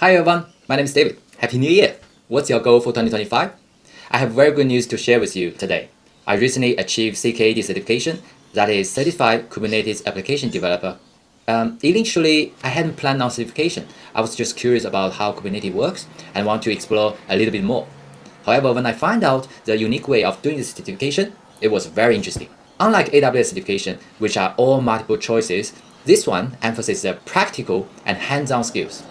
Hi everyone, my name is David. Happy New Year! What's your goal for 2025? I have very good news to share with you today. I recently achieved CKAD certification, that is Certified Kubernetes Application Developer. Initially, I hadn't planned on certification. I was just curious about how Kubernetes works and want to explore a little bit more. However, when I found out the unique way of doing this certification, it was very interesting. Unlike AWS certification, which are all multiple choices, this one emphasizes the practical and hands-on skills.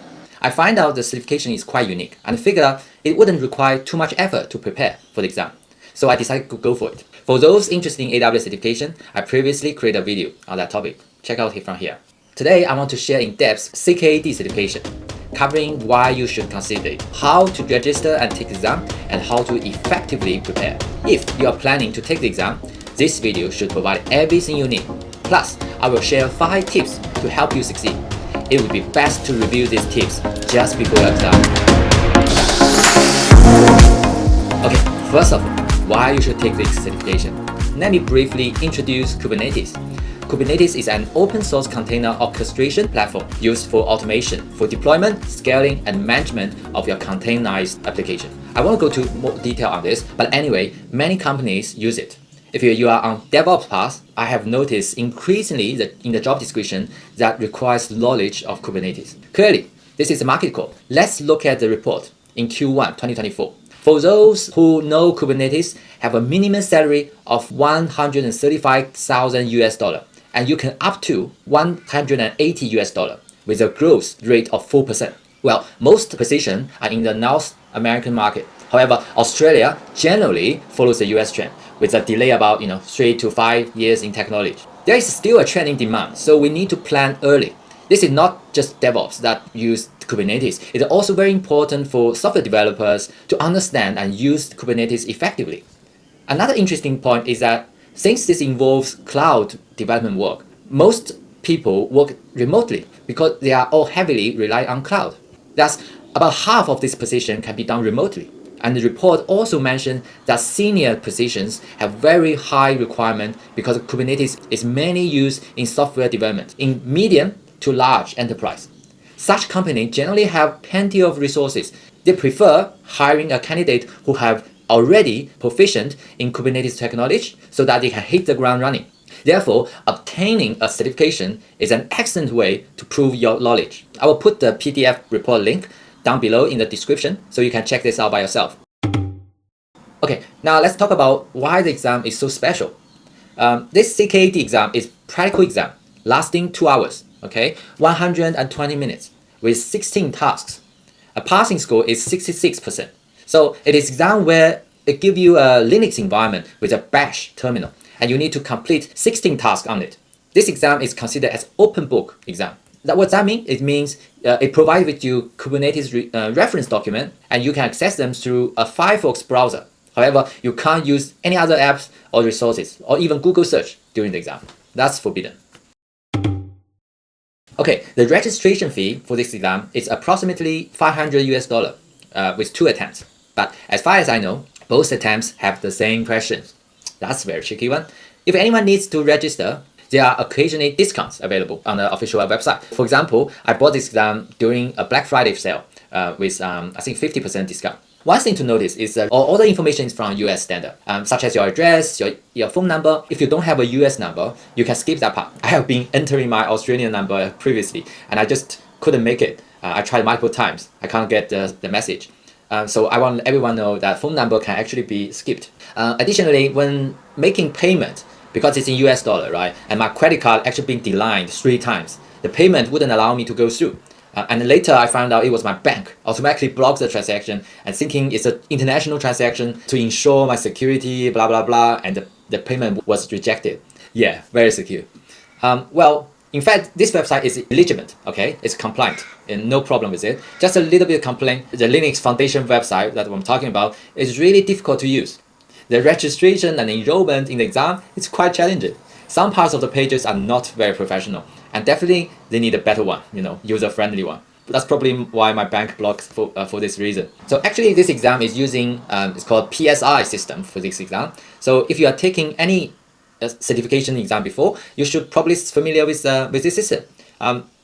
I find out the certification is quite unique and figured out it wouldn't require too much effort to prepare for the exam. So I decided to go for it. For those interested in AWS certification, I previously created a video on that topic. Check out it from here. Today, I want to share in-depth CKAD certification, covering why you should consider it, how to register and take the exam, and how to effectively prepare. If you are planning to take the exam, this video should provide everything you need. Plus, I will share 5 tips to help you succeed. It would be best to review these tips just before your exam. Okay, first of all, why you should take this certification. Let me briefly introduce Kubernetes. Kubernetes is an open source container orchestration platform used for automation, for deployment, scaling, and management of your containerized application. I won't go into more detail on this, but anyway, many companies use it. If you are on DevOps path, I have noticed increasingly that in the job description that requires knowledge of Kubernetes. Clearly, this is a market call. Let's look at the report in Q1 2024. For those who know Kubernetes, have a minimum salary of $135,000 US, and you can up to $180 US with a growth rate of 4%. Well, most positions are in the North American market. However, Australia generally follows the US trend with a delay about 3 to 5 years in technology. There is still a trend in demand, so we need to plan early. This is not just DevOps that use Kubernetes. It's also very important for software developers to understand and use Kubernetes effectively. Another interesting point is that since this involves cloud development work, most people work remotely because they are all heavily rely on cloud. Thus, about half of this position can be done remotely. And the report also mentioned that senior positions have very high requirement because Kubernetes is mainly used in software development in medium to large enterprise. Such companies generally have plenty of resources. They prefer hiring a candidate who have already proficient in Kubernetes technology so that they can hit the ground running. Therefore, obtaining a certification is an excellent way to prove your knowledge. I will put the PDF report link down below in the description so you can check this out by yourself. Okay, now let's talk about why the exam is so special. This CKAD exam is practical exam lasting 2 hours, okay, 120 minutes with 16 tasks. A passing score is 66%. So it is exam where it gives you a Linux environment with a bash terminal and you need to complete 16 tasks on it. This exam is considered as open book exam. What that means? It means it provides with you Kubernetes reference document and you can access them through a Firefox browser. However, you can't use any other apps or resources or even Google search during the exam. That's forbidden. Okay, the registration fee for this exam is approximately $500 US with 2 attempts. But as far as I know, both attempts have the same questions. That's a very tricky one. If anyone needs to register, there are occasionally discounts available on the official website. For example, I bought this exam during a Black Friday sale with I think 50% discount. One thing to notice is that all the information is from US standard, such as your address, your phone number. If you don't have a US number, you can skip that part. I have been entering my Australian number previously, and I just couldn't make it. I tried multiple times. I can't get the message. So I want everyone to know that phone number can actually be skipped. Additionally, when making payment, because it's in US dollar, right? And my credit card actually been declined 3 times. The payment wouldn't allow me to go through. And later I found out it was my bank automatically blocks the transaction and thinking it's an international transaction to ensure my security, blah, blah, blah. And the payment was rejected. Yeah, very secure. Well, in fact, this website is legitimate, okay? It's compliant and no problem with it. Just a little bit of complaint. The Linux Foundation website that I'm talking about is really difficult to use. The registration and enrollment in the exam is quite challenging. Some parts of the pages are not very professional, and definitely they need a better one, user-friendly one. That's probably why my bank blocks for this reason. So actually, this exam is using it's called PSI system for this exam. So if you are taking any certification exam before, you should probably familiar with this system.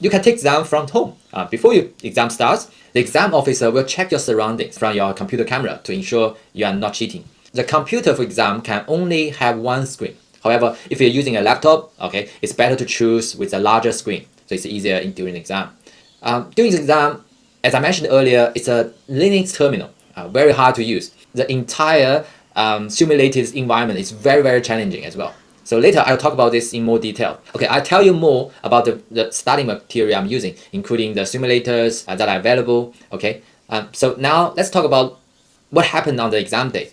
You can take exam from home. Before your exam starts, the exam officer will check your surroundings from your computer camera to ensure you are not cheating. The computer for exam can only have one screen. However, if you're using a laptop, okay, it's better to choose with a larger screen, so it's easier during the exam. During the exam, as I mentioned earlier, it's a Linux terminal, very hard to use. The entire simulated environment is very, very challenging as well. So later I'll talk about this in more detail. Okay, I'll tell you more about the study material I'm using, including the simulators that are available. Okay, so now let's talk about what happened on the exam day.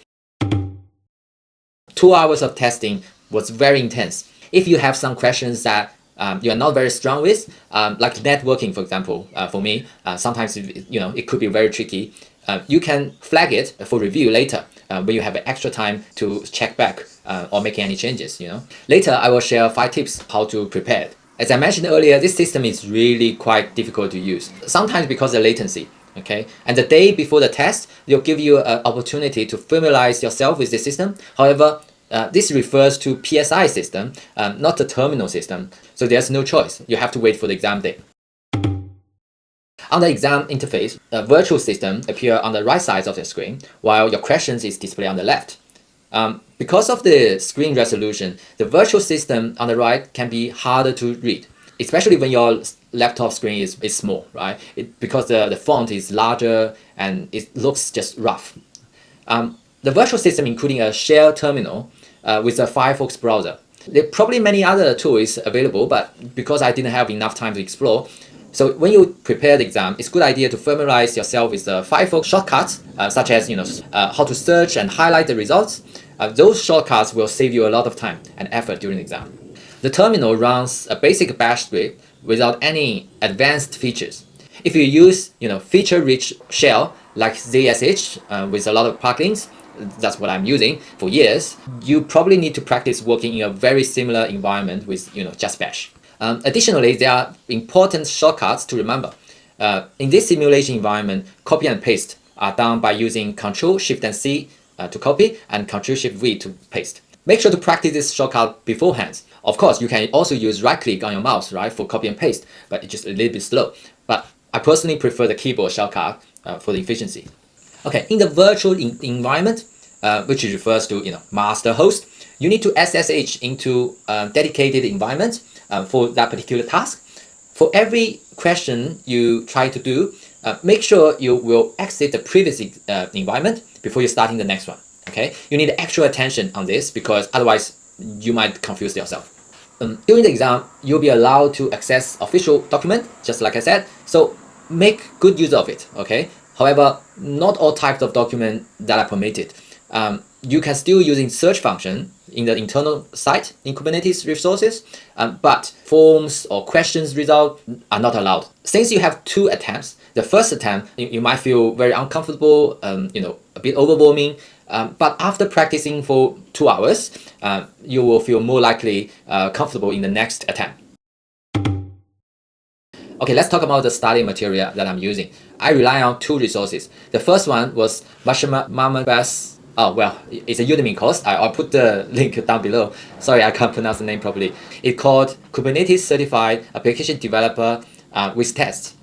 2 hours of testing was very intense. If you have some questions that you are not very strong with, like networking, for example, for me, sometimes it could be very tricky. You can flag it for review later when you have extra time to check back or make any changes. Later, I will share 5 tips how to prepare it. As I mentioned earlier, this system is really quite difficult to use. Sometimes because of latency. Okay, and the day before the test, they'll give you an opportunity to familiarize yourself with the system. However, this refers to PSI system, not the terminal system. So there's no choice. You have to wait for the exam day. On the exam interface, a virtual system appears on the right side of the screen, while your questions is displayed on the left. Because of the screen resolution, the virtual system on the right can be harder to read, especially when your laptop screen is small, right? Because the font is larger and it looks just rough. The virtual system including a shared terminal with a Firefox browser. There are probably many other tools available, but because I didn't have enough time to explore, so when you prepare the exam, it's a good idea to familiarize yourself with the Firefox shortcuts, such as how to search and highlight the results. Those shortcuts will save you a lot of time and effort during the exam. The terminal runs a basic bash script without any advanced features. If you use feature-rich shell like ZSH with a lot of plugins, that's what I'm using for years, you probably need to practice working in a very similar environment with just bash. Additionally, there are important shortcuts to remember. In this simulation environment, copy and paste are done by using Ctrl, Shift and C to copy and Ctrl, Shift V to paste. Make sure to practice this shortcut beforehand. Of course, you can also use right click on your mouse, right, for copy and paste, but it's just a little bit slow. But I personally prefer the keyboard shortcut for the efficiency. Okay, in the virtual environment, which refers to master host, you need to SSH into a dedicated environment for that particular task. For every question you try to do, make sure you will exit the previous environment before you're starting the next one. Okay, you need extra attention on this because otherwise you might confuse yourself. During the exam, you'll be allowed to access official document, just like I said. So make good use of it. Okay. However, not all types of document that are permitted. You can still using search function in the internal site in Kubernetes resources, but forms or questions result are not allowed. Since you have 2 attempts, the first attempt you might feel very uncomfortable, a bit overwhelming, but after practicing for 2 hours, you will feel more likely comfortable in the next attempt. Okay, let's talk about the study material that I'm using. I rely on 2 resources. The first one was Mamaba's. Oh, well, it's a Udemy course. I'll put the link down below. Sorry, I can't pronounce the name properly. It's called Kubernetes Certified Application Developer with Tests.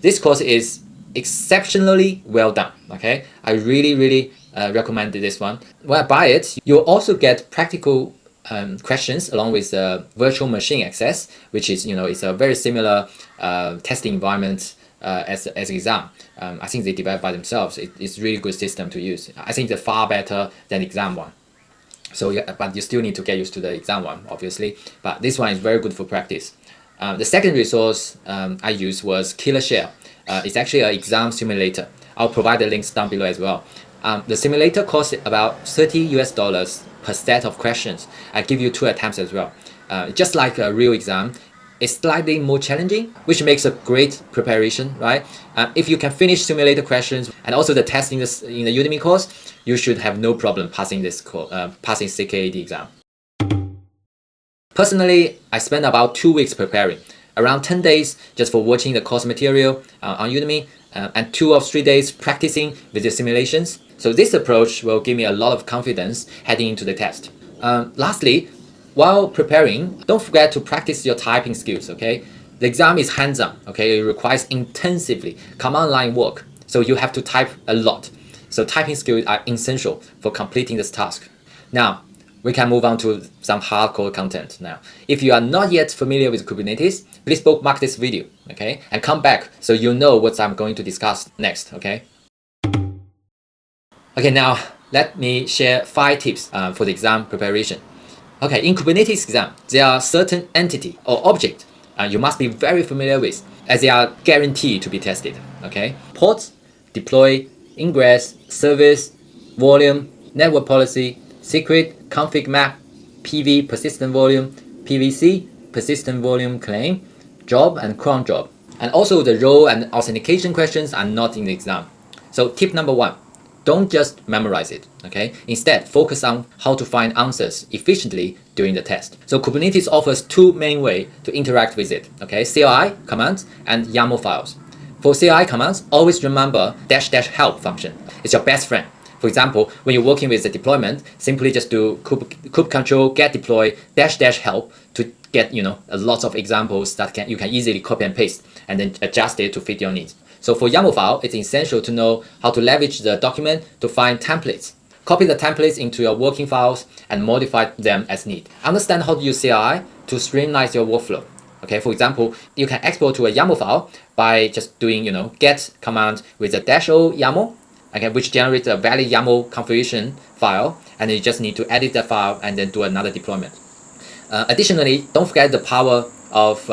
This course is exceptionally well done. Okay, I really recommend this one. When I buy it, you'll also get practical questions along with virtual machine access, which is it's a very similar testing environment as exam. I think they developed by themselves. It's really good system to use. I think they're far better than exam one. So yeah, but you still need to get used to the exam one, obviously. But this one is very good for practice. The second resource I used was Killer Shell. It's actually an exam simulator. I'll provide the links down below as well. The simulator costs about $30 per set of questions. I give you 2 attempts as well. Just like a real exam, it's slightly more challenging, which makes a great preparation, right? If you can finish simulator questions and also the test in the Udemy course, you should have no problem passing this passing CKAD exam. Personally, I spent about 2 weeks preparing, around 10 days just for watching the course material on Udemy, and 2 or 3 days practicing with the simulations. So this approach will give me a lot of confidence heading into the test. Lastly, while preparing, don't forget to practice your typing skills, okay? The exam is hands-on, okay? It requires intensively command line work. So you have to type a lot. So typing skills are essential for completing this task. Now, we can move on to some hardcore content now. If you are not yet familiar with Kubernetes, please bookmark this video, okay? And come back so you know what I'm going to discuss next, okay? Okay, now let me share 5 tips for the exam preparation. Okay, in Kubernetes exam, there are certain entity or object you must be very familiar with, as they are guaranteed to be tested. Okay, ports, deploy, ingress, service, volume, network policy, secret, config map, PV, persistent volume, PVC, persistent volume claim, job and cron job. And also the role and authentication questions are not in the exam. So tip number 1. Don't just memorize it, okay? Instead, focus on how to find answers efficiently during the test. So Kubernetes offers 2 main ways to interact with it, okay? CLI commands and YAML files. For CLI commands, always remember --help function. It's your best friend. For example, when you're working with the deployment, simply just do kube control get deploy --help to get a lot of examples that you can easily copy and paste and then adjust it to fit your needs. So for YAML file, it's essential to know how to leverage the document to find templates. Copy the templates into your working files and modify them as need. Understand how to use CLI to streamline your workflow. Okay, for example, you can export to a YAML file by just doing get command with a -o YAML, okay, which generates a valid YAML configuration file, and you just need to edit the file and then do another deployment. Additionally, don't forget the power of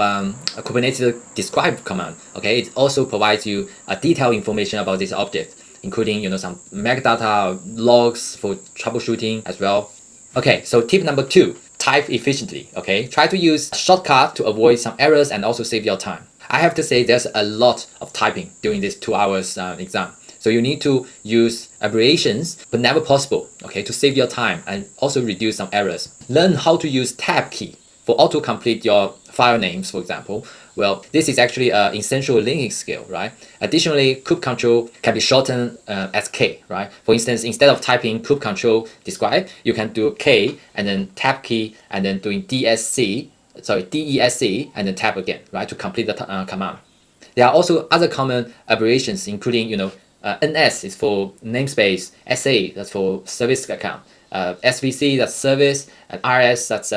Kubernetes describe command. Okay, it also provides you detailed information about this object, including some metadata, logs for troubleshooting as well. Okay, so tip number 2, type efficiently. Okay, try to use a shortcut to avoid some errors and also save your time. I have to say there's a lot of typing during this 2 hours exam. So you need to use abbreviations, but never possible, okay, to save your time and also reduce some errors. Learn how to use tab key for auto-complete your file names, for example. Well, this is actually an essential linking skill, right? Additionally, kube control can be shortened as K, right? For instance, instead of typing kube control describe, you can do K and then tab key and then doing DESC, and then tab again, right, to complete the command. There are also other common abbreviations, including, NS is for namespace, SA that's for service account, SVC that's service, and RS that's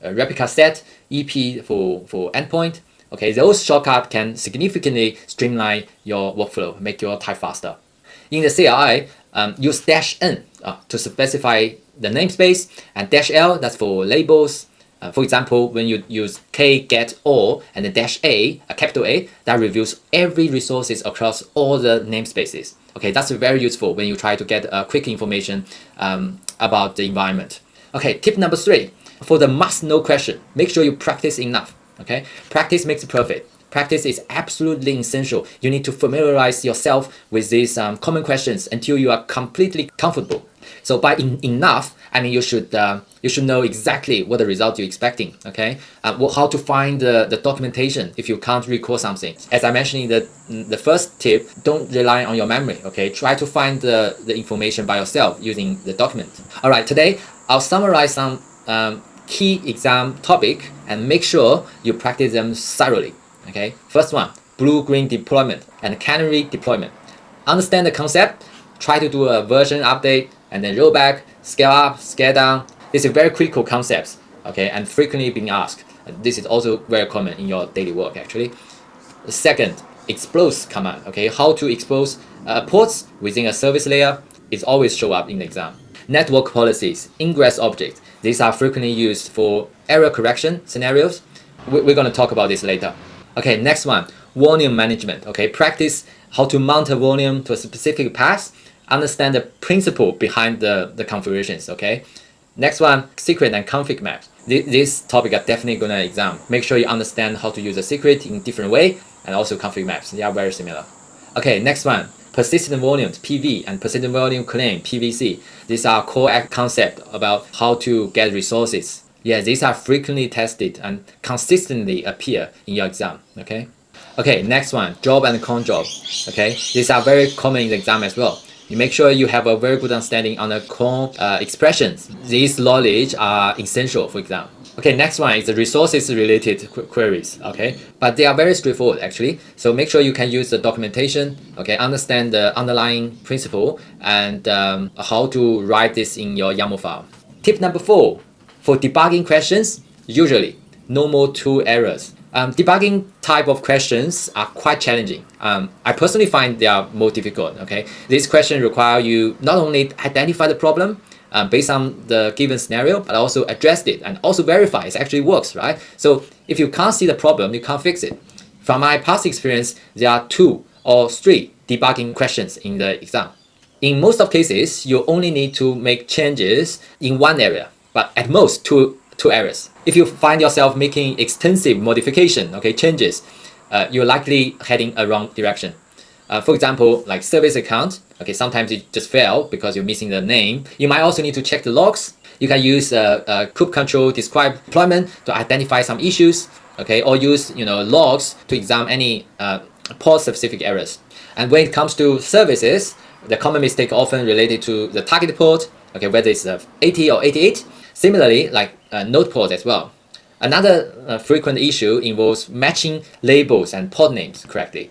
replica set, EP for endpoint. Okay, those shortcuts can significantly streamline your workflow, make your type faster. In the CLI, use -n to specify the namespace, and -l that's for labels. For example, when you use k get all and then -a, a capital A, that reveals every resources across all the namespaces. Okay, that's very useful when you try to get quick information about the environment. Okay, tip number 3. For the must-know question, make sure you practice enough. Okay, practice makes perfect. Practice is absolutely essential. You need to familiarize yourself with these common questions until you are completely comfortable. So by enough, I mean you should know exactly what the result you're expecting. Okay, how to find the documentation if you can't recall something. As I mentioned in the first tip, don't rely on your memory. Okay, try to find the information by yourself using the document. All right, today I'll summarize some key exam topic and make sure you practice them thoroughly. Okay, first one, blue-green deployment and canary deployment. Understand the concept, try to do a version update, and then roll back, scale up, scale down. These are very critical concepts, okay, and frequently being asked. This is also very common in your daily work, actually. Second, expose command, okay, how to expose ports within a service layer is always show up in the exam. Network policies, ingress objects, these are frequently used for error correction scenarios. We're going to talk about this later. Okay, next one, volume management. Okay, practice how to mount a volume to a specific path. Understand the principle behind the configurations. Okay, next one, secret and config maps. This topic are definitely going to exam. Make sure you understand how to use a secret in different way and also config maps. They are very similar. Okay, next one, persistent volumes, PV, and persistent volume claim, PVC. These are core concepts about how to get resources. Yeah, these are frequently tested and consistently appear in your exam. Okay, next one, job and cron job. Okay, these are very common in the exam as well. You make sure you have a very good understanding on the cron expressions. These knowledge are essential for exam. Okay, next one is the resources related queries. Okay, but they are very straightforward actually. So make sure you can use the documentation. Okay, understand the underlying principle and how to write this in your YAML file. Tip number 4, for debugging questions, usually no more 2 errors. Debugging type of questions are quite challenging. I personally find they are more difficult. Okay, these questions require you not only identify the problem based on the given scenario, but also address it and also verify it actually works, right? So if you can't see the problem, you can't fix it. From my past experience, there are 2 or 3 debugging questions in the exam. In most of cases, you only need to make changes in one area, but at most two areas. If you find yourself making extensive modification, okay, changes, you're likely heading a wrong direction. For example, like service account, okay, sometimes it just fail because you're missing the name. You might also need to check the logs. You can use kube control describe deployment to identify some issues, okay, or use logs to examine any port specific errors. And when it comes to services, the common mistake often related to the target port, okay, whether it's 80 or 88. Similarly, like node ports as well. Another frequent issue involves matching labels and port names correctly.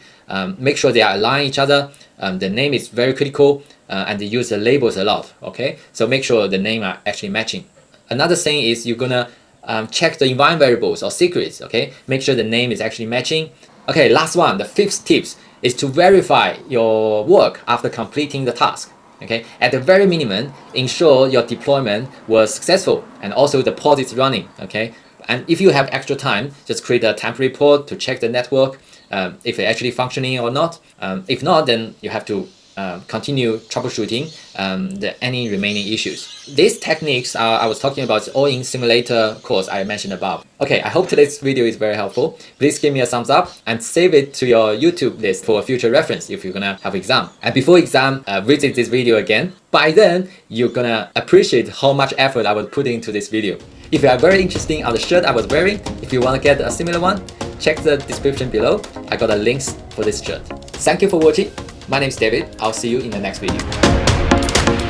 Make sure they are aligned each other. The name is very critical, and they use the labels a lot. Okay, so make sure the name are actually matching. Another thing is you're gonna check the environment variables or secrets. Okay, make sure the name is actually matching. Okay, last one, the 5th tips is to verify your work after completing the task. Okay, at the very minimum, ensure your deployment was successful and also the pod is running. Okay, and if you have extra time, just create a temporary pod to check the network if it's actually functioning or not. If not, then you have to continue troubleshooting any remaining issues. These techniques I was talking about all in simulator course I mentioned above. Okay, I hope today's video is very helpful. Please give me a thumbs up and save it to your YouTube list for a future reference if you're gonna have exam. And before exam, visit this video again. By then, you're gonna appreciate how much effort I was putting into this video. If you are very interested in the shirt I was wearing, if you want to get a similar one, check the description below. I got the links for this shirt. Thank you for watching. My name is David. I'll see you in the next video.